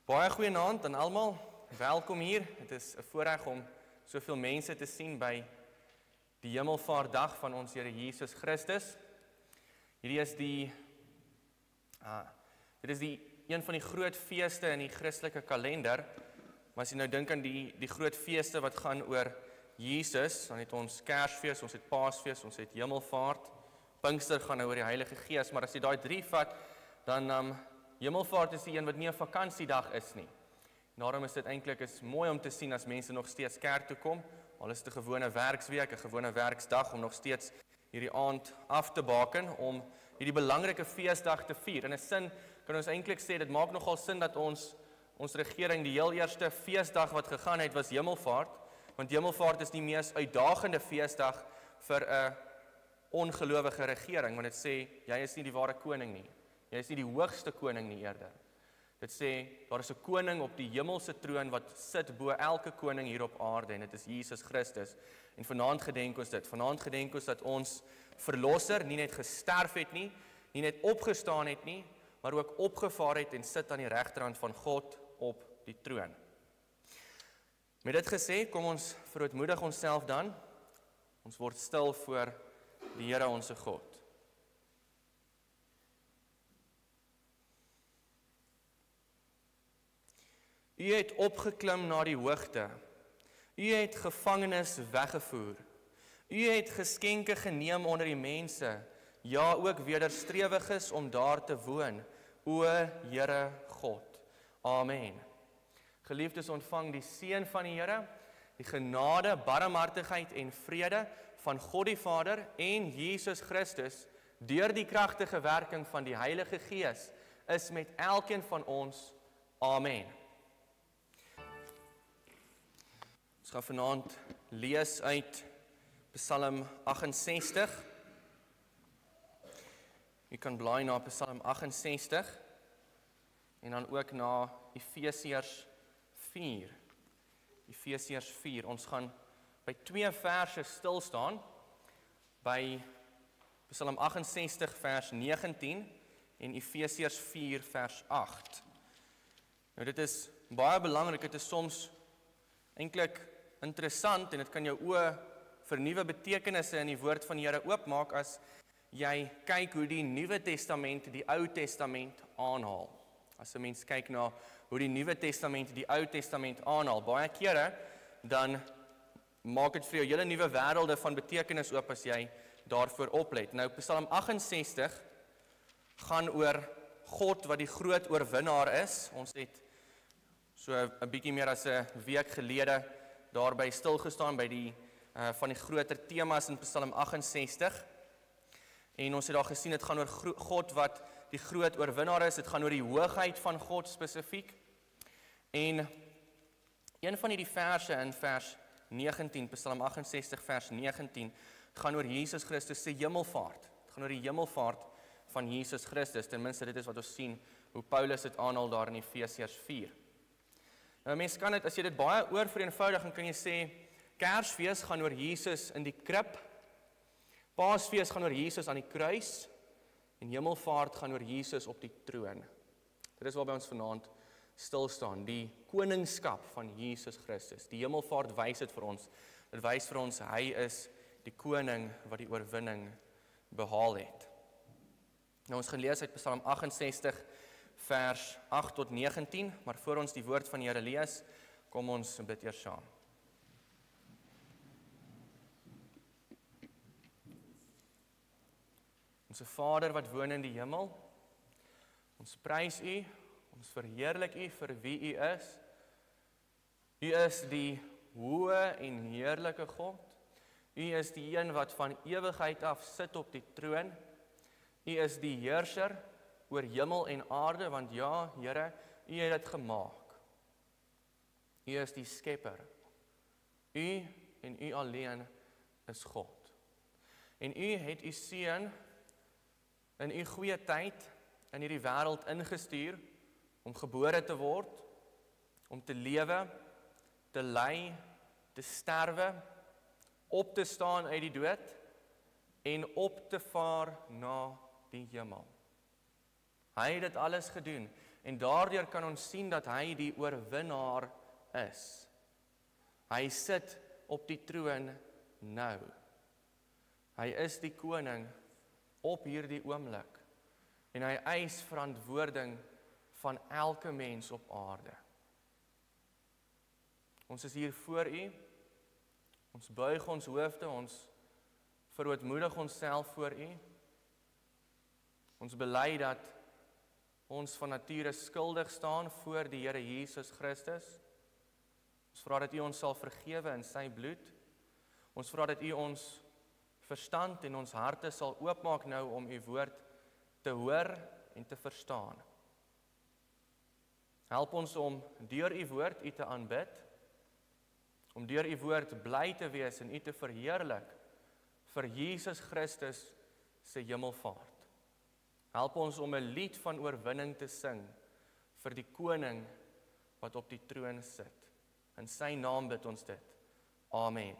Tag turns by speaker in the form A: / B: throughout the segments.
A: Baie goeienaand aan almal. Welkom hier. Dit is 'n voorreg om soveel mense te sien by die Hemelvaartdag van ons Here Jesus Christus. Hierdie is dit is een van die groot feeste in die Christelike kalender. Maar as jy nou dink aan die groot feeste wat gaan oor Jesus, dan het ons Kersfees, ons het Paasfees, ons het Hemelvaart. Pinkster gaan nou oor die Heilige Gees, maar as jy daai 3 vat, dan Hemelvaart is die een wat nie 'n vakansiedag is nie. Daarom is dit eintlik mooi om te sien as mense nog steeds kerk toe kom, al is dit 'n gewone werksweek, 'n gewone werksdag, om nog steeds hierdie aand af te baken, om hierdie belangrike feesdag te vier. In 'n sin kan ons eintlik sê, dit maak nogal sin dat ons regering die heel eerste feesdag wat gegaan het, was Hemelvaart, want Hemelvaart is die mees uitdagende feesdag vir 'n ongelowige regering, want dit sê, jy is nie die ware koning nie. Jy is nie die hoogste koning nie eerder. Dit sê, daar is 'n koning op die hemelse troon wat sit bo elke koning hier op aarde, en dit is Jesus Christus. En vanaand gedenk ons dit. Vanaand gedenk ons dat ons verlosser nie net gesterf het nie net opgestaan het nie, maar ook opgevaar het en sit aan die regterhand van God op die troon. Met dit gesê, kom ons verootmoedig onsself dan. Ons word stil voor die Here onse God. U het opgeklim na die hoogte. U het gevangenes weggevoer. U het geskenke geneem onder die mense, ja ook wederstrewiges om daar te woon, o Here God. Amen. Geliefdes, ontvang die seën van die Here, die genade, barmhartigheid en vrede van God die Vader en Jesus Christus, deur die kragtige werking van die Heilige Gees, is met elkeen van ons. Amen. Ons gaan vanaand lees uit Psalm 68. U kan blaai na Psalm 68 en dan ook na Efesiërs 4. Efesiërs 4. Ons gaan by 2 verse stil staan, by Psalm 68 vers 19 en Efesiërs 4 vers 8. Nou dit is baie belangrik, dit is soms eintlik interessant en dit kan jou oë vir nuwe betekenisse in die woord van die Here oopmaak as jy kyk hoe die Nuwe Testament die Ou Testament aanhaal. As 'n mens kyk na hoe die Nuwe Testament die Ou Testament aanhaal, baie kere dan maak dit vir jou hele nuwe wêrelde van betekenis oop as jy daarvoor oplet. Nou Psalm 68 gaan oor God wat die groot oorwinnaar is. Ons het so 'n bietjie meer as 'n week gelede daarby stilgestaan by die van die groter temas in Psalm 68. En ons het daar gesien, dit gaan oor God wat die groot oorwinnaar is, dit gaan oor die hoogheid van God spesifiek. En een van die verse in vers 19, Psalm 68 vers 19, gaan oor Jesus Christus se hemelvaart. Het gaan oor die hemelvaart van Jesus Christus, ten minste dit is wat ons sien, hoe Paulus dit aanhaal daar in Efesiërs 4. Nou mens kan dit, as jy dit baie oorvereenvoudig, dan kan jy sê, Kersfees gaan oor Jesus in die krib, Paasfees gaan oor Jesus aan die kruis, en Hemelvaart gaan oor Jesus op die troon. Dit is waarby ons vanaand stil staan, die koningskap van Jesus Christus. Die Hemelvaart wys dit vir ons. Dit wys vir ons, hy is die koning wat die oorwinning behaal het. Nou ons gaan lees uit Psalm 68 vers 8 tot 19, maar voor ons die woord van die Here lees, kom ons bid eers saam. Onse Vader wat woon in die hemel, ons prys U, ons verheerlik U vir wie U is. U is die hoë en heerlike God. U is die een wat van ewigheid af sit op die troon. U is die heerser oor hemel en aarde, want ja, Here, U het dit gemaak. U is die skepper. U en U alleen is God. En U het U seun in U goeie tyd in hierdie wêreld ingestuur om gebore te word, om te lewe, te ly, te sterwe, op te staan uit die dood en op te vaar na die hemel. Hy het dit alles gedoen En daardeur kan ons sien dat hy die oorwinnaar is. Hy sit op die troon nou. Hy is die koning op hierdie oomblik. En hy eis verantwoording van elke mens op aarde. Ons is hier voor U. Ons buig ons hoofde, ons verootmoedig onsself voor U. Ons bely dat ons van nature skuldig staan voor die Here Jesus Christus. Ons vra dat U ons sal vergewe in sy bloed. Ons vra dat U ons verstand en ons harte sal oopmaak nou om U woord te hoor en te verstaan. Help ons om deur U woord U te aanbid, om deur U woord bly te wees en U te verheerlik vir Jesus Christus se hemelvaart. Help ons om 'n lied van oorwinning te sing vir die koning wat op die troon sit. In sy naam bid ons dit. Amen.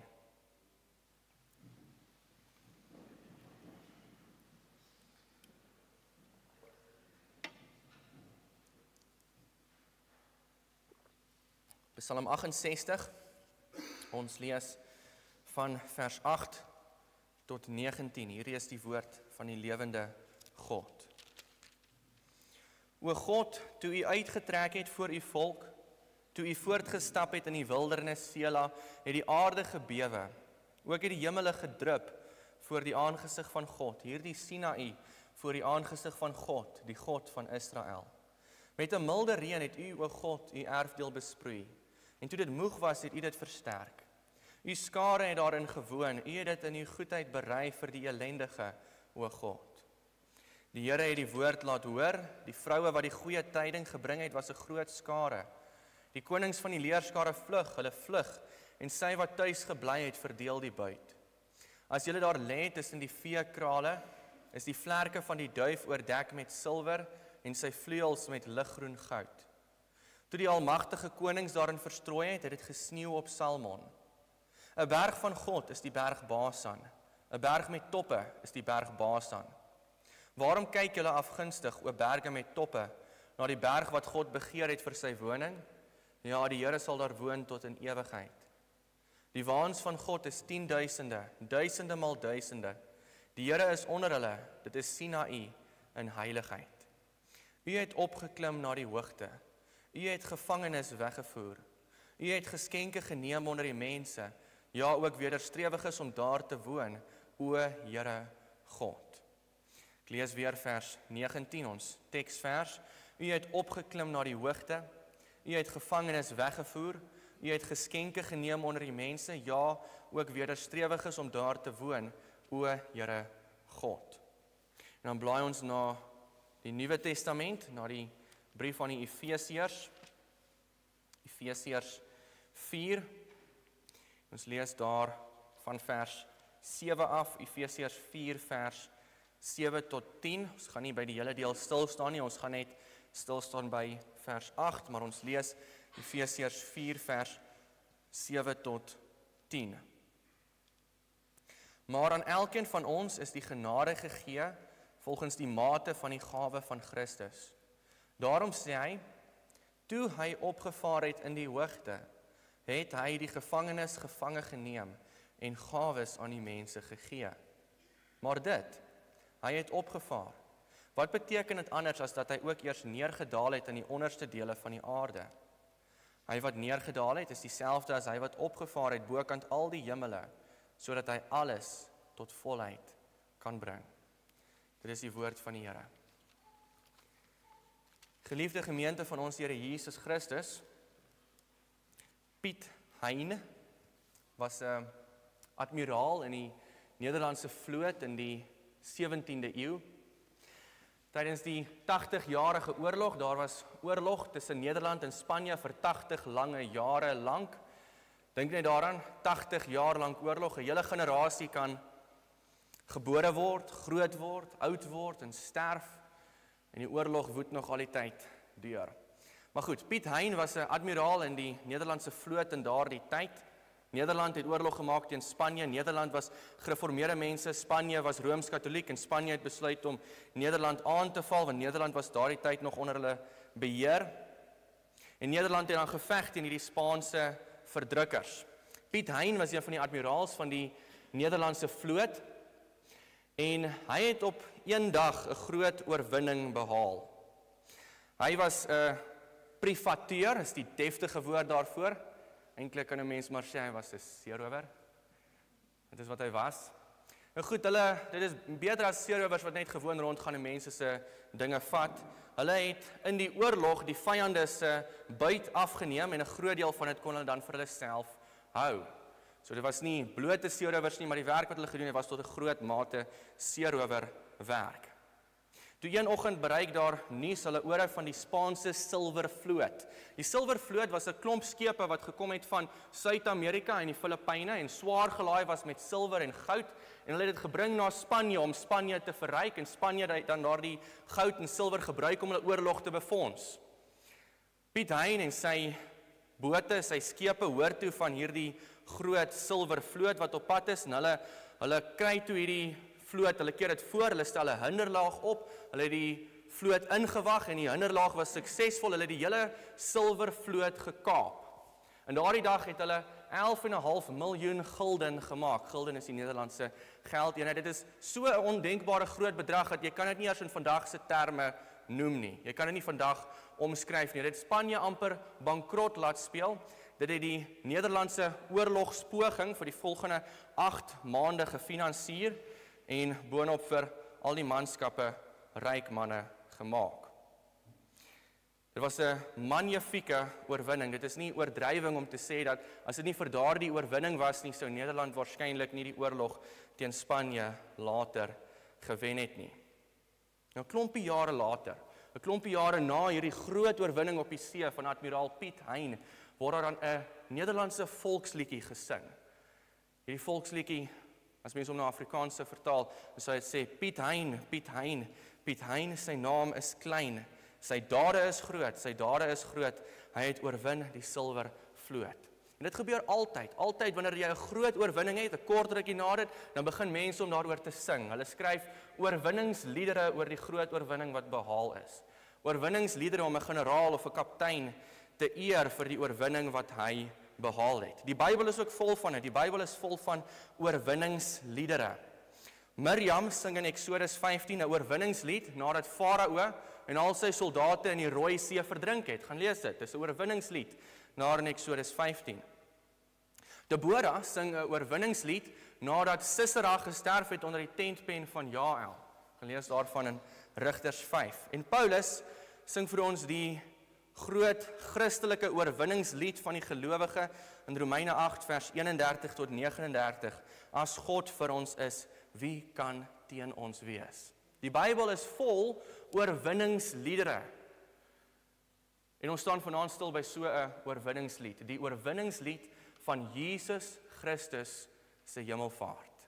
A: Psalm 68, ons lees van vers 8 tot 19. Hierdie is die woord van die lewende God. O God, toe U uitgetrek het voor U volk, toe U voortgestap het in die wildernis Sela, het die aarde gebewe, ook het die hemele gedrup voor die aangesig van God, hierdie Sinaï voor die aangesig van God, die God van Israel. Met 'n milde reën het U, o God, U erfdeel besproei, en toe dit moeg was, het U dit versterk. U skare het daarin gewoon, U het dit in U goedheid berei vir die elendige, o God. Die Here het die woord laat hoor, die vroue wat die goeie tyding gebring het, was 'n groot skare. Die konings van die leerskare vlug, hulle vlug, en sy wat tuis gebly het, verdeel die buit. As julle daar lê tussen die veekrale, is die vlerke van die duif oordek met silwer, en sy vleuels met liggroen goud. Toe die almagtige konings daarin verstrooi het, het dit gesneeu op Salmon. 'n berg van God is die berg Basan, 'n berg met toppe is die berg Basan. Waarom kyk julle afgunstig, o berge met toppe, na die berg wat God begeer het vir sy woning? Ja, die Here sal daar woon tot in ewigheid. Die waans van God is 10.000, duisende maal duisende. Die Here is onder hulle, dit is Sinaï in heiligheid. U het opgeklim na die hoogte. U het gevangenes weggevoer. U het geskenke geneem onder die mense, ja ook wederstrewiges om daar te woon, o Here God. Ek lees weer vers 19, ons teksvers. U het opgeklim na die hoogte, U het gevangenes weggevoer, U het geskenke geneem onder die mense, ja ook wederstrewiges om daar te woon, o Here God. En dan blaai ons na die Nuwe Testament, na die brief aan die Efesiërs, Efesiërs 4, ons lees daar van vers 7 af, Efesiërs 4 vers 7 tot 10, ons gaan nie by die hele deel stil staan nie, ons gaan net stil staan by vers 8, maar ons lees Efesiërs 4 vers 7 tot 10. Maar aan elkeen van ons is die genade gegee, volgens die mate van die gawe van Christus. Daarom sê hy, toe hy opgevaar het in die hoogte, het hy die gevangenes gevange geneem en gawes aan die mense gegee. Maar dit, hy het opgevaar. Wat beteken dit anders as dat hy ook eers neergedaal het in die onderste dele van die aarde? Hy wat neergedaal het, is dieselfde as hy wat opgevaar het bokant al die hemele, sodat hy alles tot volheid kan bring. Dit is die woord van die Here. Geliefde gemeente van ons Here Jesus Christus, Piet Hein was 'n admiraal in die Nederlandse vloot in die 17de eeu. Tydens die 80-jarige oorlog, daar was oorlog tussen Nederland en Spanje vir 80 lange jare lank. Dink net daaraan, 80 jaar lank oorlog, 'n hele generasie kan gebore word, groot word, oud word en sterf. En die oorlog woed nog al die tyd deur. Maar goed, Piet Hein was 'n admiraal in die Nederlandse vloot in daardie tyd. Nederland het oorlog gemaak teen Spanje. Nederland was gereformeerde mense, Spanje was Rooms-Katoliek en Spanje het besluit om Nederland aan te val, want Nederland was daardie tyd nog onder hulle beheer. En Nederland het dan geveg teen hierdie Spaanse verdrukkers. Piet Hein was een van die admiraals van die Nederlandse vloot en hy het op een dag 'n groot oorwinning behaal. Hy was 'n privateur, is die deftige woord daarvoor. Eintlik kan 'n mens maar sê hy was 'n seerower. Dit is wat hy was. En goed, dit is beter as seerowers wat net gewoon rondgaan en mense se dinge vat. Hulle het in die oorlog die vyande se buit afgeneem en 'n groot deel van dit kon hulle dan vir hulle self hou. So dit was nie blote seerowers nie, maar die werk wat hulle gedoen het was tot 'n groot mate seerowerwerk. Toe een oggend bereik daar nuus hulle ore van die Spaanse silvervloot. Die silvervloot was 'n klomp skepe wat gekom het van Suid-Amerika en die Filippyne en swaar gelaai was met silwer en goud en hulle het dit gebring na Spanje om Spanje te verryk en Spanje het dan daardie goud en silwer gebruik om hulle oorlog te befonds. Piet Hein en sy bote, sy skepe hoor toe van hierdie groot silvervloot wat op pad is en hulle kry toe hierdie vloot, hulle keer dit voor, hulle stel 'n hinderlaag op, hulle het die vloot ingewag en die hinderlaag was suksesvol, hulle het die hele silvervloot gekaap. En daardie dag het hulle 11,5 miljoen gulden gemaak. Gulden is die Nederlandse geldeenheid. Dit is so 'n ondenkbare groot bedrag dat jy kan dit nie eers in vandag se terme noem nie. Jy kan dit nie vandag omskryf nie. Dit het Spanje amper bankrot laat speel. Dit het die Nederlandse oorlogspoging vir die volgende 8 maande gefinansier en boonop vir al die manskappe ryk manne gemaak. Dit was 'n magnifieke oorwinning. Dit is nie oordrywing om te sê dat as dit nie vir daardie oorwinning was nie, sou Nederland waarskynlik nie die oorlog teen Spanje later gewen het nie. Nou 'n klompie jare later, 'n klompie jare na hierdie groot oorwinning op die see van admiraal Piet Hein, word daar dan 'n Nederlandse volksliedjie gesing. Hierdie volksliedjie, as mens hom na Afrikaans vertaal, sou dit sê Piet Hein, Piet Hein, Piet Hein, sy naam is klein. Sy dade is groot, sy dade is groot. Hy het oorwin die silvervloot. En dit gebeur altyd wanneer jy 'n groot oorwinning het, 'n kort rukkie na dit, dan begin mense om daaroor te sing. Hulle skryf oorwinningsliedere oor die groot oorwinning wat behaal is. Oorwinningsliedere om 'n generaal of 'n kaptein te eer vir die oorwinning wat hy behaal het. Die Bybel is ook vol van dit. Die Bybel is vol van oorwinningsliedere. Miriam sing in Eksodus 15 'n oorwinningslied nadat Farao en al sy soldate in die Rooi See verdrink het. Gaan lees dit. Dis 'n oorwinningslied na in Eksodus 15. Deborah sing 'n oorwinningslied nadat Sisera gesterf het onder die tentpen van Jael. Gaan lees daarvan in Rigters 5. En Paulus sing vir ons die groot Christelike oorwinningslied van die gelowige in Romeine 8 vers 31 tot 39. As God vir ons is, wie kan teen ons wees? Die Bybel is vol oorwinningsliedere. En ons staan vanaand stil by so 'n oorwinningslied, die oorwinningslied van Jesus Christus se hemelvaart.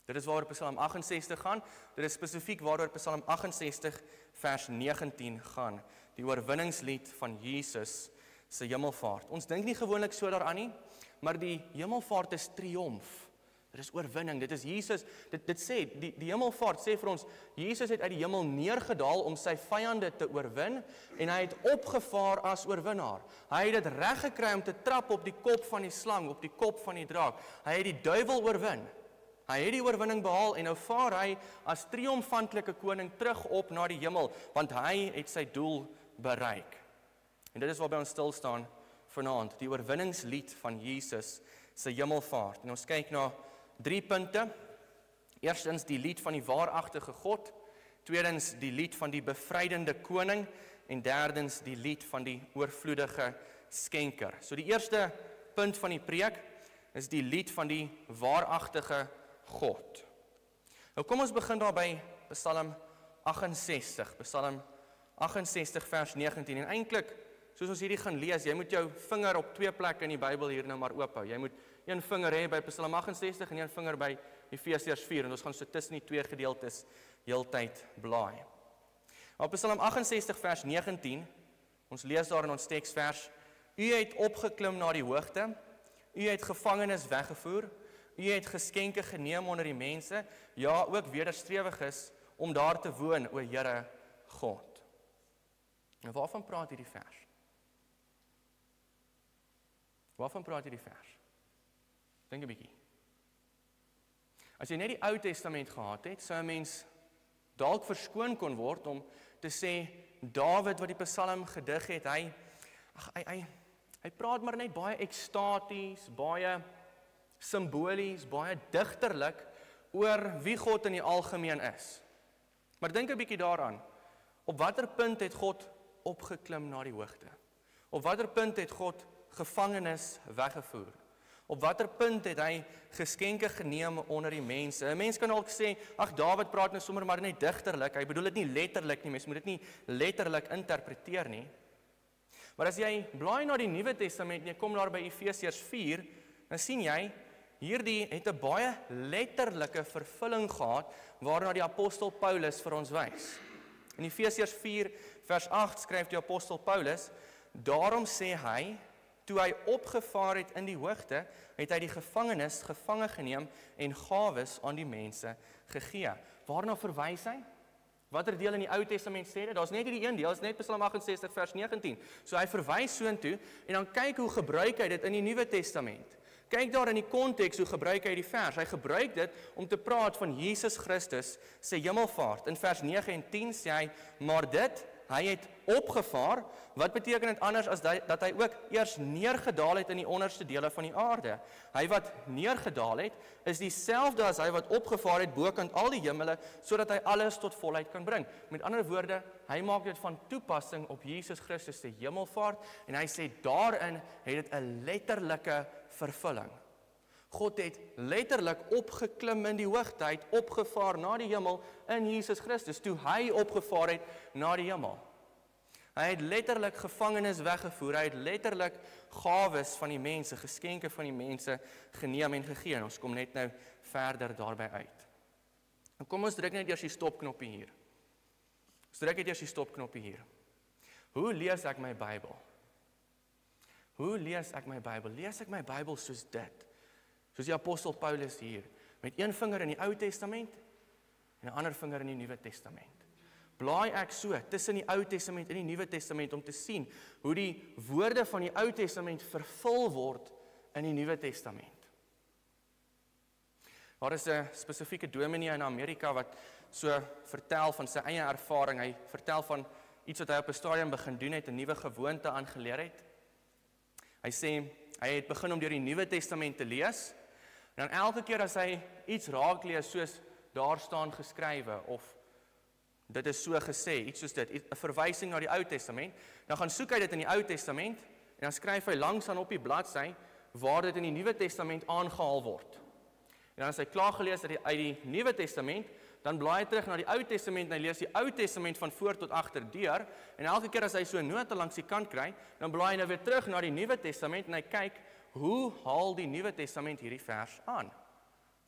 A: Dit is waaroor Psalm 68 gaan. Dit is spesifiek waaroor Psalm 68 vers 19 gaan. Die oorwinningslied van Jesus se hemelvaart. Ons dink nie gewoonlik so daaraan nie, maar die hemelvaart is triomf. Dit is oorwinning, dit is Jesus, dit sê, die hemelvaart sê vir ons, Jesus het uit die hemel neergedaal om sy vyande te oorwin, en hy het opgevaar as oorwinnaar. Hy het dit reg gekry om te trap op die kop van die slang, op die kop van die draak. Hy het die duiwel oorwin. Hy het die oorwinning behaal, en nou vaar hy as triomfantelike koning terug op na die hemel, want hy het sy doel bereik. En dit is waarby ons stil staan vanaand, die oorwinningslied van Jesus se hemelvaart. En ons kyk na 3 punte. Eerstens die lied van die waaragtige God, tweedens die lied van die bevrydende koning en derdens die lied van die oorvloedige skenker. So die eerste punt van die preek is die lied van die waaragtige God. Nou kom ons begin daar by Psalm 68, Psalm 68 vers 19 en eintlik soos ons hierdie gaan lees, jy moet jou vinger op 2 plekke in die Bybel hier nou maar oop hou. Jy moet een vinger hê by Psalm 68 en een vinger by Efesiërs 4 en ons gaan so tussen die 2 gedeeltes heeltyd blaai. Op Psalm 68 vers 19, ons lees daar in ons teksvers, U het opgeklim na die hoogte, U het gevangenes weggevoer, U het geskenke geneem onder die mense, ja, ook wederstrewig is om daar te woon, o Here God. En waarvan praat hierdie vers? Waarvan praat hierdie vers? Dink 'n bietjie. As jy net die Ou Testament gehad het, sou 'n mens dalk verskoon kon word om te sê, Dawid wat die Psalm gedig het, hy praat maar net baie ekstaties, baie simbolies, baie digterlik oor wie God in die algemeen is. Maar dink 'n bietjie daaraan, op watter punt het God opgeklim na die hoogte? Op watter punt het God gevangenes weggevoer? Op watter punt het hy geskenke geneem onder die mense? 'n Mens kan ook sê, ag Dawid praat nou sommer maar net digterlik, hy bedoel dit nie letterlik nie, mens moet dit nie letterlik interpreteer nie. Maar as jy blaai na die Nuwe Testament en jy kom daar by Efesiërs 4, dan sien jy, hierdie het 'n baie letterlike vervulling gehad, waarna die apostel Paulus vir ons wys. In Efesiërs 4 vers 8 skryf die apostel Paulus, daarom sê hy, toe hy opgevaar het in die hoogte, het hy die gevangenes gevange geneem en gawes aan die mense gegee. Waarna verwys hy? Watter deel in die Ou Testament sê dit? Daar's net hierdie een deel, is net Psalm 68 vers 19. So hy verwys soontoe en dan kyk hoe gebruik hy dit in die Nuwe Testament. Kyk daar in die konteks hoe gebruik hy die vers. Hy gebruik dit om te praat van Jesus Christus se hemelvaart. In vers 9 en 10 sê hy, maar dit, hy het opgevaar. Wat beteken dit anders as dat hy ook eers neergedaal het in die onderste dele van die aarde? Hy wat neergedaal het, is dieselfde as hy wat opgevaar het bokant al die hemele, sodat hy alles tot volheid kan bring. Met ander woorde, hy maak dit van toepassing op Jesus Christus se hemelvaart, en hy sê daarin het dit 'n letterlike vervulling. God het letterlik opgeklim in die hoogte, hy het opgevaar na die hemel in Jesus Christus, toe hy opgevaar het na die hemel. Hy het letterlik gevangenes weggevoer, hy het letterlik gawes van die mense, geskenke van die mense geneem en gegee. En ons kom net nou verder daarby uit. En kom ons druk net eers die stopknoppie hier. Ons druk net eers die stopknoppie hier. Hoe lees ek my Bybel? Hoe lees ek my Bybel? Lees ek my Bybel soos dit? Soos die apostel Paulus hier, met een vinger in die Ou Testament en 'n ander vinger in die Nuwe Testament. Blaai ek so tussen die Ou Testament en die Nuwe Testament om te sien hoe die woorde van die Ou Testament vervul word in die Nuwe Testament. Daar is 'n spesifieke dominee in Amerika wat so vertel van sy eie ervaring. Hy vertel van iets wat hy op 'n stadium begin doen het, 'n nuwe gewoonte aangeleer het. Hy sê hy het begin om deur die Nuwe Testament te lees. En dan elke keer as hy iets raak lees soos daar staan geskrywe of dit is so gesê, iets soos dit, 'n verwysing na die Ou Testament, dan gaan soek hy dit in die Ou Testament en dan skryf hy langs aan op die bladsy waar dit in die Nuwe Testament aangehaal word. En dan as hy klaar gelees het uit die Nuwe Testament, dan blaai hy terug na die Ou Testament en hy lees die Ou Testament van voor tot agter deur, en elke keer as hy so 'n note langs die kant kry, dan blaai hy nou weer terug na die Nuwe Testament en hy kyk, hoe haal die Nuwe Testament hierdie vers aan?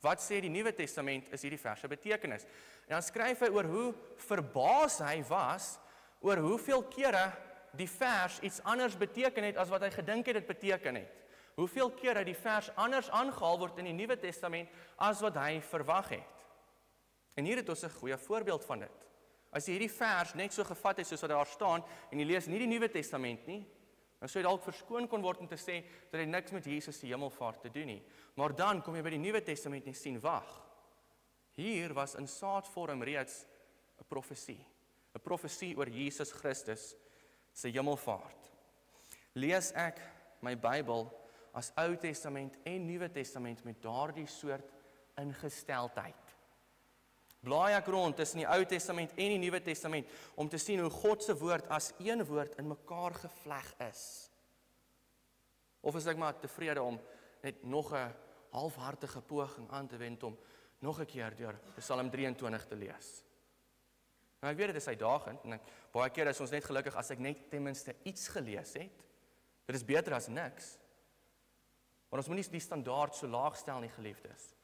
A: Wat sê die Nuwe Testament is hierdie vers se betekenis? En dan skryf hy oor hoe verbaas hy was oor hoeveel kere die vers iets anders beteken het as wat hy gedink het dit beteken het. Hoeveel kere die vers anders aangehaal word in die Nuwe Testament as wat hy verwag het. En hier het ons 'n goeie voorbeeld van dit. As jy hierdie vers net so gevat het soos wat daar staan en jy lees nie die Nuwe Testament nie, dan sou jy dalk verskoon kon word om te sê dat dit niks met Jesus se hemelvaart te doen nie. Maar dan kom jy by die Nuwe Testament en sien, wag. Hier was in saadvorm reeds 'n profesie oor Jesus Christus se hemelvaart. Lees ek my Bybel as Ou Testament en Nuwe Testament met daardie soort ingesteldheid? Blaai ek rond tussen die Ou Testament en die Nuwe Testament om te sien hoe God se woord as een woord in mekaar gevleg is? Of is ek maar tevrede om net nog 'n halfhartige poging aan te wend om nog 'n keer deur Psalm 23 te lees? Nou ek weet dit is uitdagend en baie keer is ons net gelukkig as ek net ten minste iets gelees het. Dit is beter as niks. Maar ons moet nie die standaard so laag stel nie, geliefdes.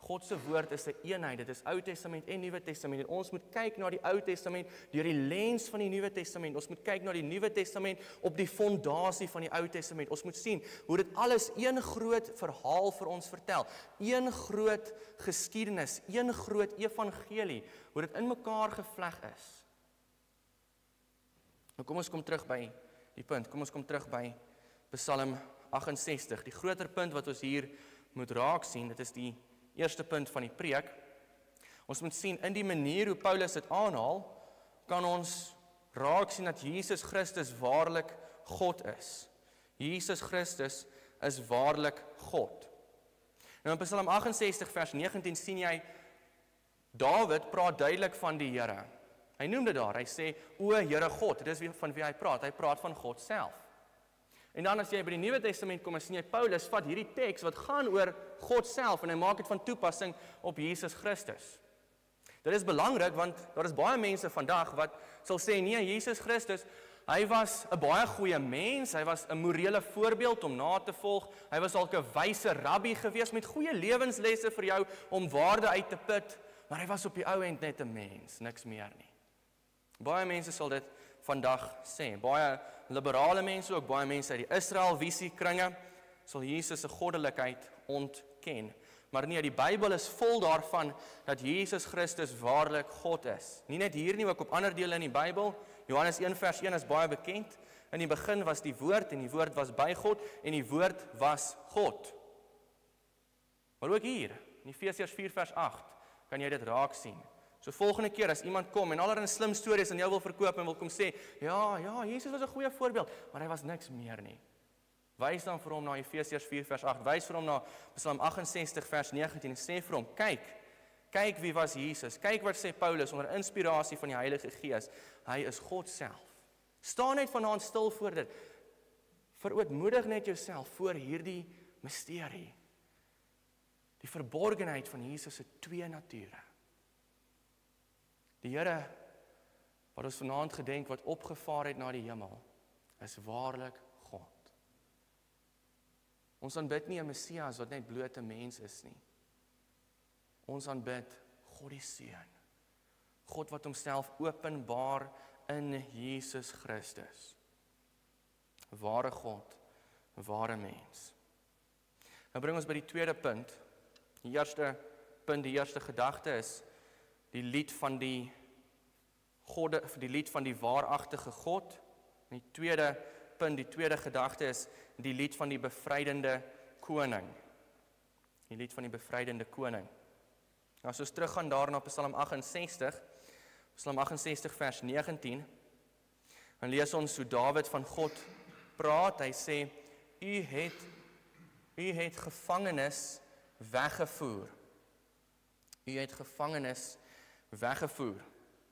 A: God se woord is 'n eenheid, dit is Ou Testament en Nuwe Testament. En ons moet kyk na die Ou Testament deur die lens van die Nuwe Testament. Ons moet kyk na die Nuwe Testament op die fondasie van die Ou Testament. Ons moet sien hoe dit alles een groot verhaal vir ons vertel. Een groot geskiedenis, een groot evangelie, hoe dit in mekaar gevleg is. Nou kom ons kom terug by die punt. Kom ons kom terug by Psalm 68. Die groter punt wat ons hier moet raak sien, dit is die eerste punt van die preek. Ons moet sien, in die manier hoe Paulus dit aanhaal, kan ons raak sien dat Jesus Christus waarlik God is. Jesus Christus is waarlik God. Nou in Psalm 68 vers 19 sien jy, Dawid praat duidelik van die Here. Hy noem dit daar, hy sê, o Here God, dit is van wie hy praat van God self. En dan as jy by die Nuwe Testament kom, sien jy Paulus vat hierdie teks wat gaan oor God self en hy maak dit van toepassing op Jesus Christus. Dit is belangrik want daar is baie mense vandag wat sal sê, nee, Jesus Christus, hy was 'n baie goeie mens, hy was 'n morele voorbeeld om na te volg, hy was dalk 'n wyse rabbi gewees met goeie lewenslesse vir jou om waarde uit te put, maar hy was op die ou end net 'n mens, niks meer nie. Baie mense sal dit vandag sê, baie liberale mense, ook baie mense uit die Israel-visie kringe, sal Jesus se goddelikheid ontken. Maar nee, die Bybel is vol daarvan dat Jesus Christus waarlik God is. Nie net hier nie, ook op ander dele in die Bybel. Johannes 1 vers 1 is baie bekend. In die begin was die woord en die woord was by God en die woord was God. Maar ook hier, in Efesiërs 4 vers 8, kan jy dit raak sien. So volgende keer as iemand kom en allerlei slim stories aan jou wil verkoop en wil kom sê, ja, Jesus was 'n goeie voorbeeld, maar hy was niks meer nie. Wys dan vir hom na Efesiërs 4 vers 8, wys vir hom na Psalm 68 vers 19 en sê vir hom, kyk wie was Jesus, kyk wat sê Paulus onder inspirasie van die Heilige Gees, hy is God self. Staan net vanaand stil voor dit, verootmoedig net jouself voor hierdie misterie, die verborgenheid van Jesus se twee nature. Die Here, wat ons vanaand gedenk, wat opgevaar het na die hemel, is waarlik God. Ons aanbid nie 'n Messias wat net blote mens is nie. Ons aanbid God die Seun. God wat homself openbaar in Jesus Christus. Ware God, ware mens. Nou bring ons by die tweede punt. Die eerste punt, die eerste gedagte is die lied van die waaragtige God. En die tweede punt, die tweede gedagte is die lied van die bevrydende koning. Die lied van die bevrydende koning. Nou as ons teruggaan daar na Psalm 68 vers 19, dan lees ons hoe Dawid van God praat. Hy sê, U het gevangenes weggevoer. U het gevangenes weggevoer.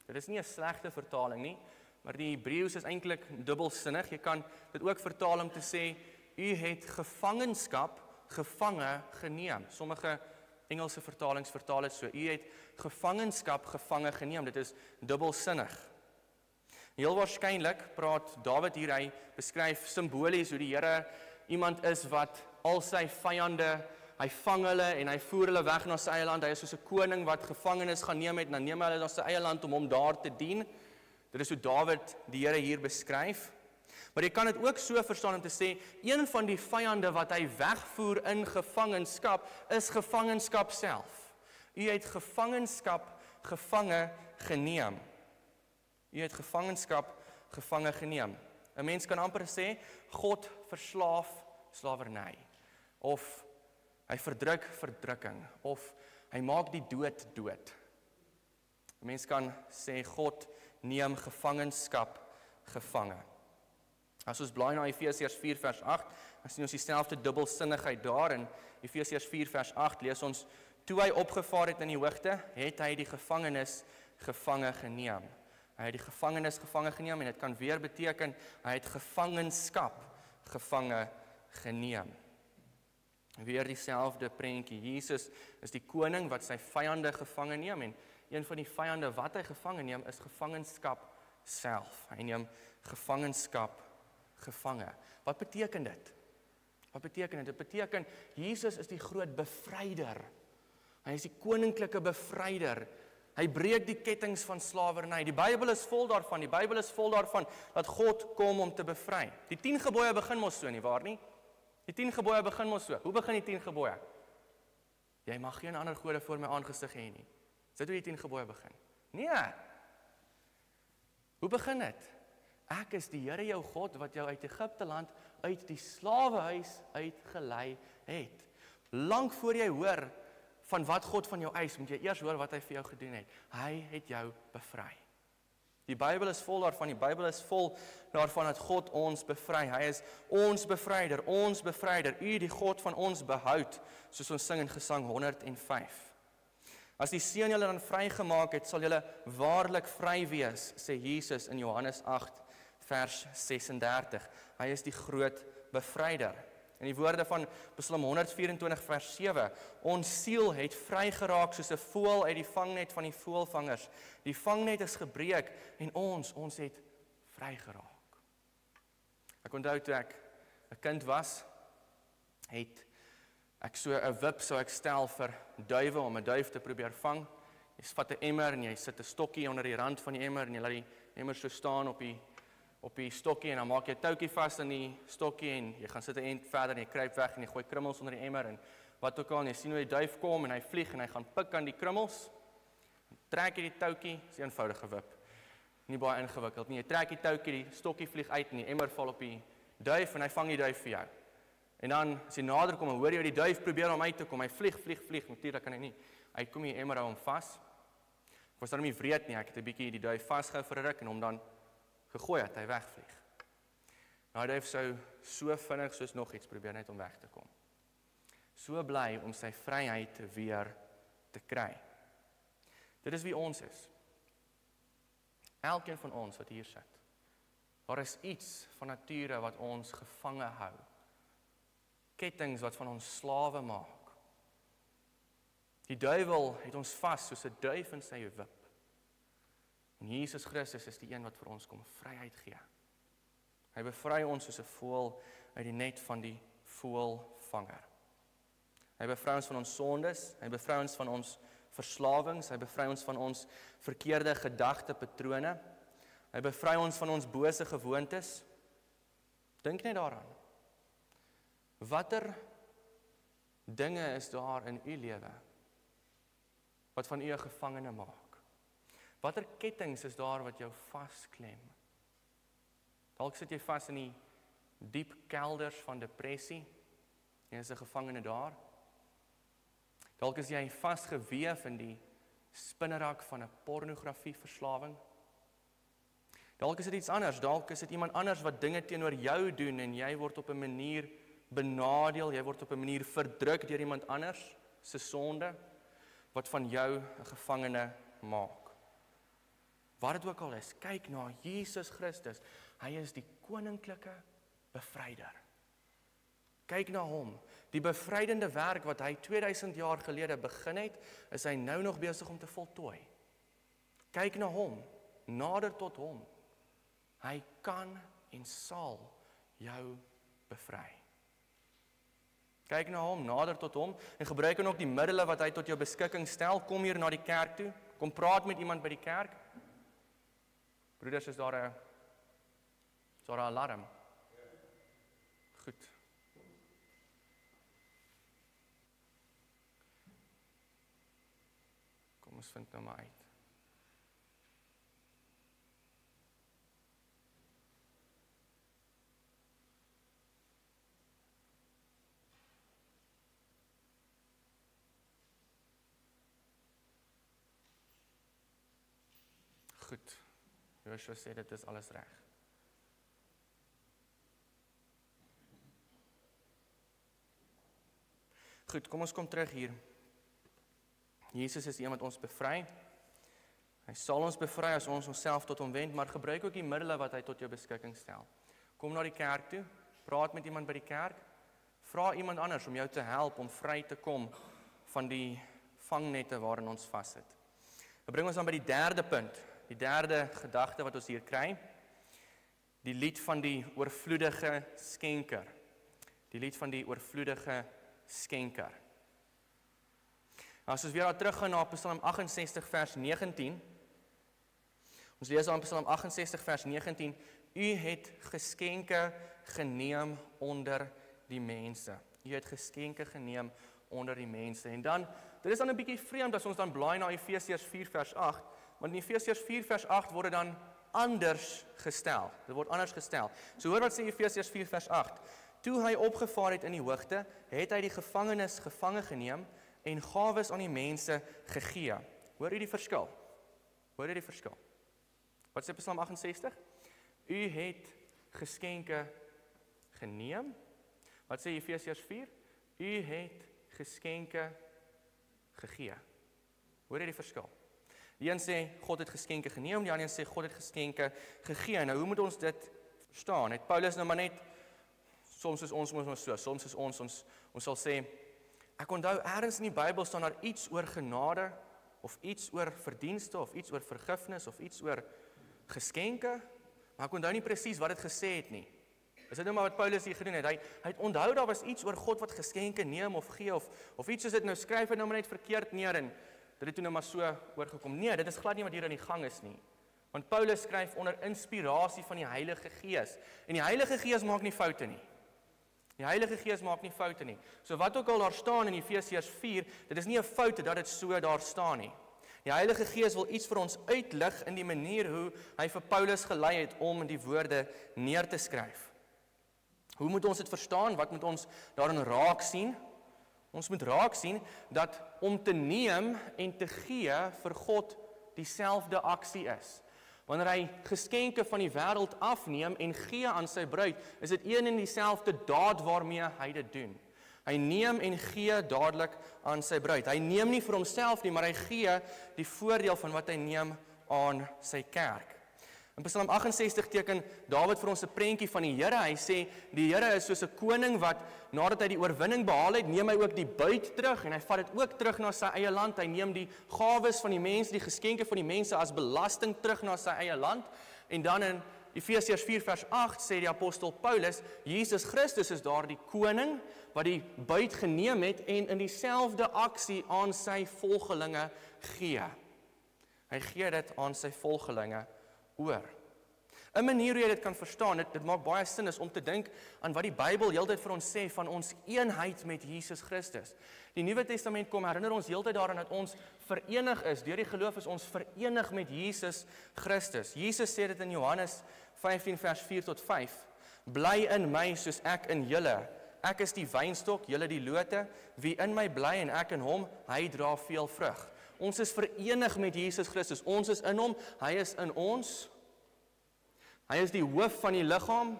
A: Dit is nie 'n slegte vertaling nie, maar die Hebreëus is eintlik dubbelsinnig. Jy kan dit ook vertaal om te sê, U het gevangenskap gevange geneem. Sommige Engelse vertalings vertaal dit so, U het gevangenskap gevange geneem. Dit is dubbelsinnig. Heel waarskynlik praat Dawid hier, hy beskryf simbolies hoe die Here iemand is wat al sy vyande, hy vang hulle en hy voer hulle weg na sy eie land. Hy is soos 'n koning wat gevangenes gaan neem het en dan neem hulle na sy eie land om hom daar te dien. Dit is hoe Dawid die Here hier beskryf. Maar jy kan dit ook so verstaan om te sê, een van die vyande wat hy wegvoer in gevangenskap, is gevangenskap self. U het gevangenskap gevange geneem. U het gevangenskap gevange geneem. 'n Mens kan amper sê, God verslaaf slawerny. Of hy verdruk verdrukking. Of hy maak die dood dood. 'n Mens kan sê, God neem gevangenskap gevange. As ons blaai na Efesiërs 4 vers 8, dan sien ons dieselfde dubbelsinnigheid daar. In Efesiërs 4 vers 8 lees ons, toe hy opgevaar het in die hoogte, het hy die gevangenes gevange geneem. Hy het die gevangenes gevange geneem en dit kan weer beteken, hy het gevangenskap gevange geneem. Weer dieselfde prentjie. Jesus is die koning wat sy vyande gevange neem en een van die vyande wat hy gevange neem is gevangenskap self. Hy neem gevangenskap gevange. Wat beteken dit? Wat beteken dit? Dit beteken Jesus is die groot bevryder. Hy is die koninklike bevryder. Hy breek die kettinge van slawerny. Die Bybel is vol daarvan. Die Bybel is vol daarvan dat God kom om te bevry. Die 10 gebooie begin mos so nie, waar nie? Die 10 gebooie begin mos so. Hoe begin die 10 gebooie? Jy mag geen ander gode voor my aangesig hê nie. Is dit hoe die 10 gebooie begin? Nee. Hoe begin dit? Ek is die Here jou God wat jou uit Egipte land, uit die slawehuis uitgelei het. Lank voor jy hoor van wat God van jou eis, moet jy eers hoor wat hy vir jou gedoen het. Hy het jou bevry. Die Bybel is vol daarvan, die Bybel is vol daarvan dat God ons bevry. Hy is ons bevryder, U die God van ons behoud, soos ons sing in Gesang 105. As die Seun julle dan vrygemaak het, sal julle waarlik vry wees, sê Jesus in Johannes 8 vers 36. Hy is die groot bevryder. In die woorde van Psalm 124 vers 7, ons siel het vrygeraak soos 'n voël uit die vangnet van die voëlvangers. Die vangnet is gebreek en ons het vrygeraak. Ek onthou toe ek 'n kind was, het ek so 'n wip sou ek stel vir duwe om 'n duif te probeer vang. Jy vat 'n emmer en jy sit 'n stokkie onder die rand van die emmer en jy laat die emmer so staan op die stokkie en dan maak jy 'n toutjie vas aan die stokkie en jy gaan sit 'n end verder en jy kruip weg en jy gooi krummels onder die emmer en wat ook al en jy sien hoe die duif kom en hy vlieg en hy gaan pik aan die krummels. Dan trek jy die toutjie, dis 'n eenvoudige wip. Nie baie ingewikkeld nie. Jy trek die toutjie, die stokkie vlieg uit en die emmer val op die duif en hy vang die duif vir jou. En dan as jy nader kom en hoor jy die duif probeer om uit te kom. Hy vlieg, natuurlik kan hy nie. Hy kom die emmer hou hom vas. Ek was dan nie wreed nie. Ek het 'n bietjie die duif vasgehou vir 'n ruk en hom dan gegooi het hy wegvlieg. Nou die duif sou so vinnig soos nog iets probeer net om weg te kom. So bly om sy vryheid weer te kry. Dit is wie ons is. Elkeen van ons wat hier sit. Daar is iets van nature wat ons gevange hou. Kettings wat van ons slawe maak. Die duiwel het ons vas soos 'n duif in sy wip. En Jesus Christus is die een wat vir ons kom vryheid gee. Hy bevry ons soos 'n voël uit die net van die voëlvanger. Hy bevry ons van ons sondes, hy bevry ons van ons verslawings, hy bevry ons van ons verkeerde gedagtepatrone. Hy bevry ons van ons bose gewoontes. Dink net daaraan. Watter dinge is daar in u lewe wat van u 'n gevangene maak? Watter kettings is daar wat jou vasklem? Dalk sit jy vas in die diep kelders van depressie. Jy is 'n gevangene daar. Dalk is jy vasgeweef in die spinnerak van 'n pornografieverslawing. Dalk is dit iets anders. Dalk is dit iemand anders wat dinge teenoor jou doen en jy word op 'n manier benadeel, jy word op 'n manier verdruk deur iemand anders se sonde wat van jou 'n gevangene maak. Wat dit ook al is, kyk na Jesus Christus. Hy is die koninklike bevryder. Kyk na hom. Die bevrydende werk wat hy 2000 jaar gelede begin het, is hy nou nog besig om te voltooi. Kyk na hom, nader tot hom. Hy kan en sal jou bevry. Kyk na hom, nader tot hom en gebruik dan ook die middele wat hy tot jou beskikking stel. Kom hier na die kerk toe, kom praat met iemand by die kerk. Broeders, is daar 'n alarm? Goed. Kom ons vind nou maar uit. Goed. Joshua sê dit is alles reg. Goed, kom ons kom terug hier. Jesus is die een wat ons bevry. Hy sal ons bevry as ons onsself tot hom wend, maar gebruik ook die middele wat hy tot jou beskikking stel. Kom na die kerk toe, praat met iemand by die kerk, vra iemand anders om jou te help om vry te kom van die vangnette waarin ons vassit. Dit bring ons dan by die derde punt. Die derde gedagte wat ons hier kry, die lied van die oorvloedige skenker. Die lied van die oorvloedige skenker. Nou, as ons weer daar teruggaan na Psalm 68 vers 19, ons lees aan Psalm 68 vers 19, U het geskenke geneem onder die mense. U het geskenke geneem onder die mense. En dan, dit is dan 'n bietjie vreemd as ons dan blaai na Efesiërs 4 vers 8, want in Efesiërs 4 vers 8 word dit dan anders gestel. Dit word anders gestel. So hoor wat sê Efesiërs 4 vers 8. Toe hy opgevaar het in die hoogte, het hy die gevangenes gevange geneem en gawes aan die mense gegee. Hoor jy die verskil? Hoor jy die verskil? Wat sê Psalm 68? U het geskenke geneem. Wat sê Efesiërs 4? U het geskenke gegee. Hoor jy die verskil? Die een sê God het geskenke geneem, die ander sê God het geskenke gegee. Nou hoe moet ons dit verstaan? Het Paulus nou maar net soms is ons so, soms is ons sal sê ek onthou ergens in die Bybel staan daar iets oor genade of iets oor verdienste of iets oor vergifnis of iets oor geskenke, maar ek onthou nie presies wat dit gesê het nie. Is dit nou maar wat Paulus hier gedoen het? Hy het onthou daar was iets oor God wat geskenke neem of gee of iets soos dit nou skryf hy nou maar net verkeerd neer en dit het toe nou maar so oorgekom. Nee, dit is glad nie wat hier aan die gang is nie. Want Paulus skryf onder inspirasie van die Heilige Gees. En die Heilige Gees maak nie foute nie. Die Heilige Gees maak nie foute nie. So wat ook al daar staan in Efesiërs 4, dit is nie 'n foute dat dit so daar staan nie. Die Heilige Gees wil iets vir ons uitlig in die manier hoe hy vir Paulus gelei het om die woorde neer te skryf. Hoe moet ons dit verstaan? Wat moet ons daarin raak sien? Ons moet raak sien dat om te neem en te gee vir God dieselfde aksie is. Wanneer hy geskenke van die wêreld afneem en gee aan sy bruid, is dit een en dieselfde daad waarmee hy dit doen. Hy neem en gee dadelik aan sy bruid. Hy neem nie vir homself nie, maar hy gee die voordeel van wat hy neem aan sy kerk. In Psalm 68 teken Dawid vir ons 'n prentjie van die Here. Hy sê die Here is soos 'n koning wat nadat hy die oorwinning behaal het, neem hy ook die buit terug en hy vat dit ook terug na sy eie land. Hy neem die gawes van die mense, die geskenke van die mense as belasting terug na sy eie land. En dan in Efesiërs 4 vers 8 sê die apostel Paulus, Jesus Christus is daar die koning wat die buit geneem het en in dieselfde aksie aan sy volgelinge gee. Hy gee dit aan sy volgelinge oor. 'n manier hoe jy dit kan verstaan, dit maak baie sin is om te dink aan wat die Bybel heeltyd vir ons sê van ons eenheid met Jesus Christus. Die Nuwe Testament kom herinner ons heeltyd daaraan dat ons verenig is, deur die geloof is ons verenig met Jesus Christus. Jesus sê dit in Johannes 15 vers 4 tot 5. Bly in my soos ek in julle. Ek is die wynstok, julle die lote. Wie in my bly en ek in hom, hy dra veel vrug. Ons is verenig met Jesus Christus. Ons is in hom, hy is in ons. Hy is die hoof van die liggaam.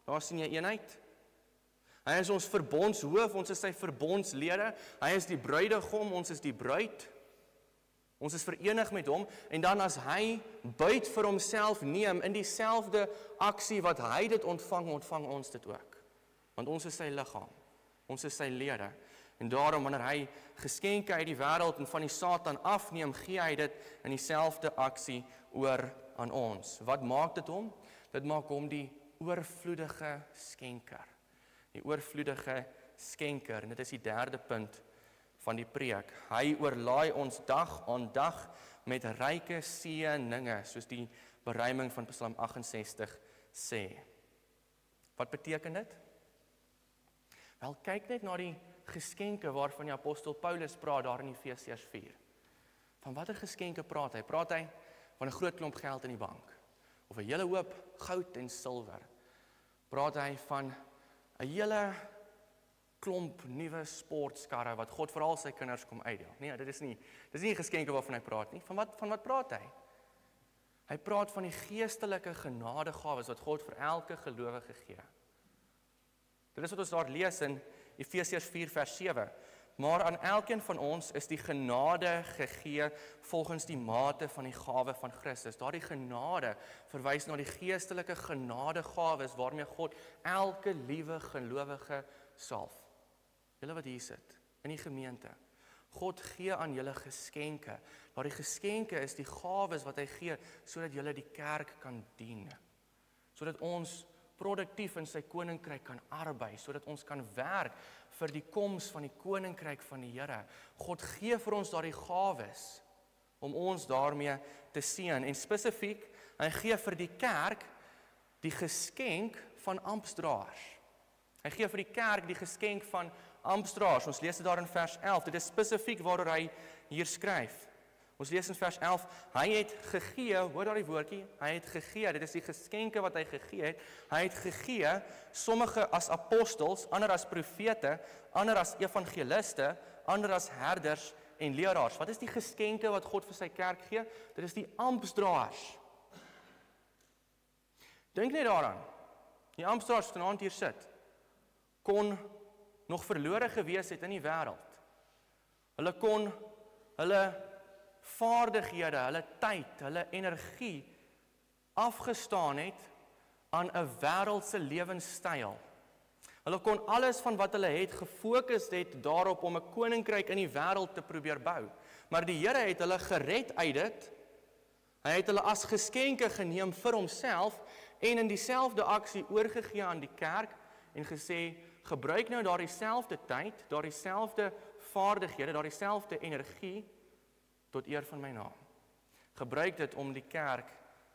A: Daar sien jy eenheid. Hy is ons verbondshoof, ons is sy verbondslede. Hy is die bruidegom, ons is die bruid. Ons is verenig met hom en dan as hy buit vir homself neem in dieselfde aksie wat hy dit ontvang ons dit ook. Want ons is sy liggaam. Ons is sy lede. En daarom wanneer hy geskenke uit die wêreld en van die Satan afneem, gee hy dit in dieselfde aksie oor aan ons. Wat maak dit hom? Dit maak hom die oorvloedige skenker. Die oorvloedige skenker. En dit is die derde punt van die preek. Hy oorlaai ons dag aan dag met ryke seëninge, soos die beruiming van Psalm 68 sê. Wat beteken dit? Wel, kyk net na die geskenke waarvan die apostel Paulus praat daar in Efesiërs 4. Van watter geskenke praat hy? Praat hy van 'n groot klomp geld in die bank? Of 'n hele hoop goud en silwer? Praat hy van 'n hele klomp nuwe sportkarre wat God vir al sy kinders kom uitdeel? Nee, dit is nie geskenke waarvan hy praat nie. Van wat praat hy? Hy praat van die geestelike genadegawes wat God vir elke gelowige gee. Dit is wat ons daar lees in Efesiërs 4 vers 7. Maar aan elkeen van ons is die genade gegee volgens die mate van die gawe van Christus. Daardie genade verwys na die geestelike genadegawes waarmee God elke liewe gelowige salf. Julle wat hier sit in die gemeente. God gee aan julle geskenke. Daardie geskenke is die gawes wat hy gee sodat julle die kerk kan dien. Sodat ons produktief in sy koninkryk kan arbei, sodat ons kan werk vir die koms van die koninkryk van die Here. God gee vir ons daardie gawes om ons daarmee te seën en spesifiek hy gee vir die kerk die geskenk van amptdraers. Hy gee vir die kerk die geskenk van amptdraers. Ons lees dit daar in vers 11. Dit is spesifiek waaroor hy hier skryf. Ons lees in vers 11, hy het gegee, hoor daardie woordjie, hy het gegee, dit is die geskenke wat hy gegee het, hy het gegee, sommige as apostels, ander as profete, ander as evangeliste, ander as herders en leraars. Wat is die geskenke wat God vir sy kerk gee? Dit is die ampsdraers. Dink net daaraan, die ampsdraers wat vanaand hier sit, kon nog verlore gewees het in die wêreld. Hulle kon hulle vaardighede, hulle tyd, hulle energie afgestaan het aan 'n wêreldse lewenstyl. Hulle kon alles van wat hulle het gefokus het daarop om 'n koninkryk in die wêreld te probeer bou. Maar die Here het hulle gered uit dit. Hy het hulle as geskenke geneem vir homself en in dieselfde aksie oorgegee aan die kerk en gesê, gebruik nou daardie selfde tyd, daardie selfde vaardighede, daardie selfde energie tot eer van my naam. Gebruik dit om die kerk,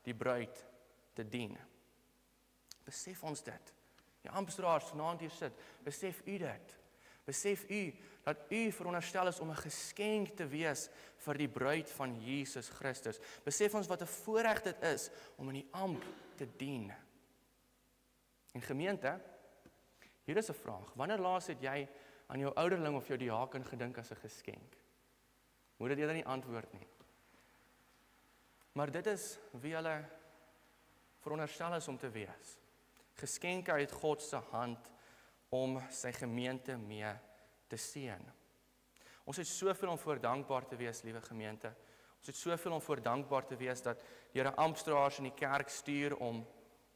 A: die bruid, te dien. Besef ons dit. Die amptdraers vanaand hier sit, besef u dit. Besef u dat u veronderstel is om 'n geskenk te wees vir die bruid van Jesus Christus. Besef ons wat 'n voorreg dit is om in die ampt te dien. En gemeente, hier is 'n vraag. Wanneer laas het jy aan jou ouderling of jou diaken gedink as 'n geskenk? Moet dit eerder nie antwoord nie. Maar dit is wie hulle veronderstel is om te wees. Geskenke uit God se hand om sy gemeente mee te seën. Ons het soveel om voor dankbaar te wees, liewe gemeente. Ons het soveel om voor dankbaar te wees dat die Here amptdraers in die kerk stuur om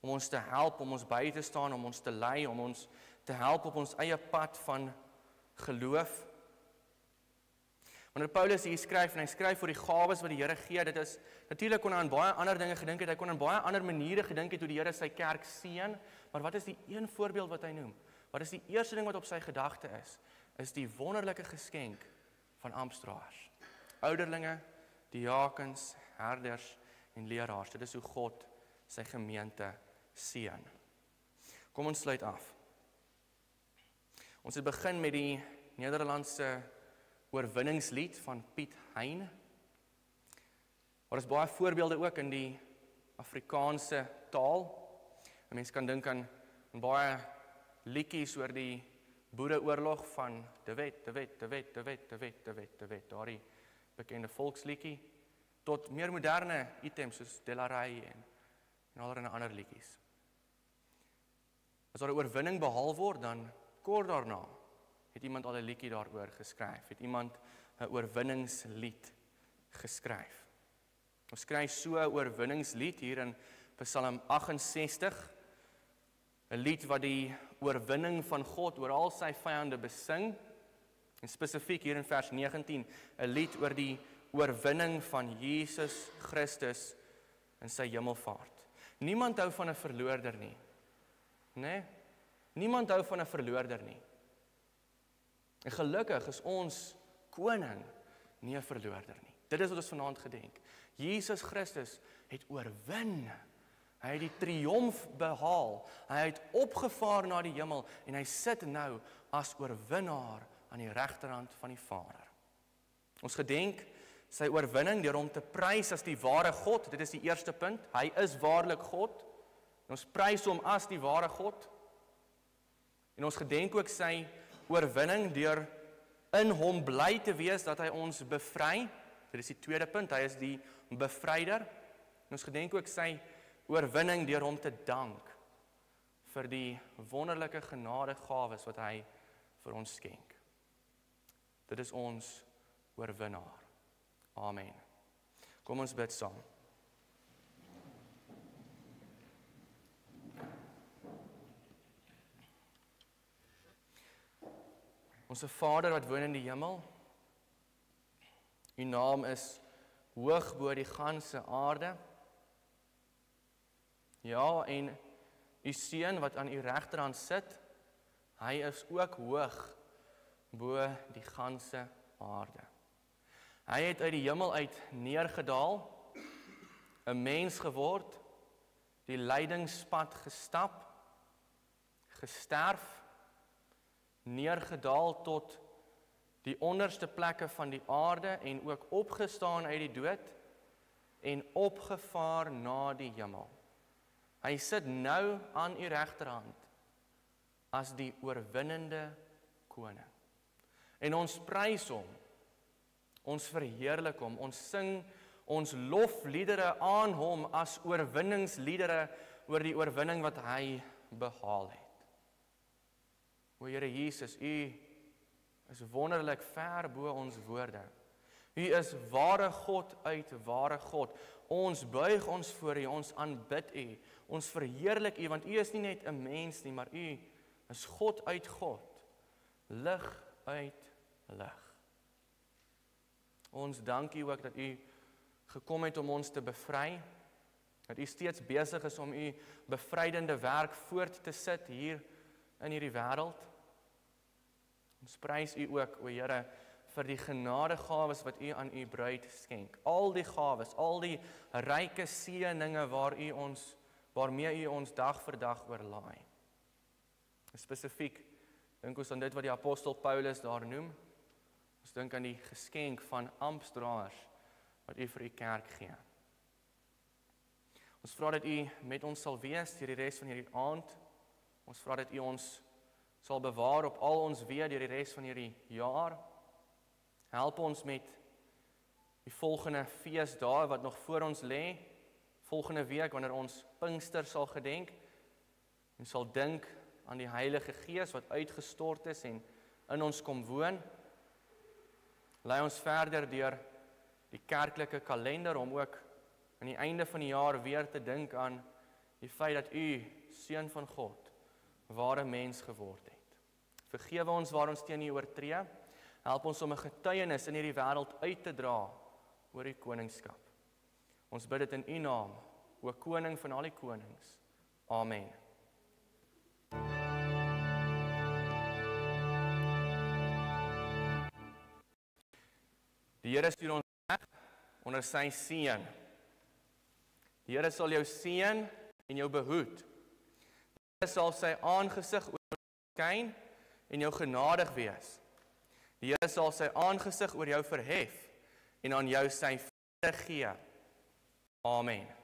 A: ons te help, om ons by te staan, om ons te lei, om ons te help op ons eie pad van geloof. Wanneer Paulus hier skryf, en hy skryf oor die gawes wat die Here gee, dit is, natuurlik kon hy aan baie ander dinge gedink het, hy kon aan baie ander maniere gedink het hoe die Here sy kerk seën, maar wat is die een voorbeeld wat hy noem? Wat is die eerste ding wat op sy gedagte is die wonderlike geskenk van amptdraers. Ouderlinge, diakens, herders en leraars, dit is hoe God sy gemeente seën. Kom ons sluit af. Ons het begin met die Nederlandse oorwinningslied van Piet Hein. Daar is baie voorbeelde ook in die Afrikaanse taal. 'n Mens kan dink aan baie liedjies oor die Boereoorlog van De Wet, daardie bekende volksliedjie, tot meer moderne items soos Delaray en allerlei ander liedjies. As daar 'n oorwinning behaal word, dan kort daarna het iemand al 'n liedjie daaroor geskryf, het iemand 'n oorwinningslied geskryf. Ons kry so 'n oorwinningslied hier in Psalm 68, 'n lied wat die oorwinning van God oor al sy vyande besing, en spesifiek hier in vers 19, 'n lied oor die oorwinning van Jesus Christus in sy hemelvaart. Niemand hou van 'n verloorder nie. Nee? Niemand hou van 'n verloorder nie. En gelukkig is ons koning nie 'n verloorder nie. Dit is wat ons vanaand gedenk. Jesus Christus het oorwin. Hy het die triomf behaal. Hy het opgevaar na die hemel en hy sit nou as oorwinnaar aan die regterhand van die Vader. Ons gedenk sy oorwinning deur hom te prys as die ware God. Dit is die eerste punt. Hy is waarlik God. En ons prys hom as die ware God. En ons gedenk ook sy oorwinning deur in hom bly te wees dat hy ons bevry. Dit is die tweede punt. Hy is die bevryder. En ons gedenk ook sy oorwinning deur hom te dank vir die wonderlike genadegawes wat hy vir ons skenk. Dit is ons oorwinnaar. Amen. Kom ons bid saam. Onse Vader wat woon in die hemel, u naam is hoog bo die ganse aarde. Ja, en u seun wat aan u regterhand sit, hy is ook hoog bo die ganse aarde. Hy het uit die hemel uit neergedaal, 'n mens geword, die lydingspad gestap, gesterf, neergedaal tot die onderste plekke van die aarde en ook opgestaan uit die dood en opgevaar na die hemel. Hy sit nou aan u regterhand as die oorwinnende koning. En ons prys hom, ons verheerlik hom, ons sing ons lofliedere aan hom as oorwinningsliedere oor die oorwinning wat hy behaal het. O Here Jesus, u is wonderlik ver bo ons woorde. U is ware God uit ware God. Ons buig ons voor u, ons aanbid u, ons verheerlik u, want u is nie net 'n mens nie, maar u is God uit God, lig uit lig. Ons dank u ook dat u gekom het om ons te bevry, dat u steeds besig is om u bevrydende werk voort te sit hier in hierdie wêreld. Ons prys u ook, o Here, vir die genadegawes wat u aan u bruid skenk. Al die gawes, al die ryke seëninge waarmee u ons dag vir dag oorlaai. Spesifiek dink ons aan dit wat die apostel Paulus daar noem. Ons dink aan die geskenk van amptdraers wat u vir u kerk gee. Ons vra dat u met ons sal wees deur die res van hierdie aand. Ons vra dat u ons sal bewaar op al ons weë deur die res van hierdie jaar. Help ons met die volgende feesdae wat nog voor ons lê. Volgende week wanneer ons Pinkster sal gedenk en sal dink aan die Heilige Gees wat uitgestort is en in ons kom woon. Lei ons verder deur die kerklike kalender om ook aan die einde van die jaar weer te dink aan die feit dat u, Seun van God, ware mens geword het. Vergewe ons waar ons teen u oortree. Help ons om 'n getuienis in hierdie wêreld uit te dra oor u koningskap. Ons bid dit in u naam, o koning van al die konings. Amen. Die Here stuur ons weg onder sy seën. Die Here sal jou seën en jou behoed. Die Here sal sy aangesig oor jou skyn en jou genadig wees. Die Here sal sy aangesig oor jou verhef en aan jou sy vrede gee. Amen.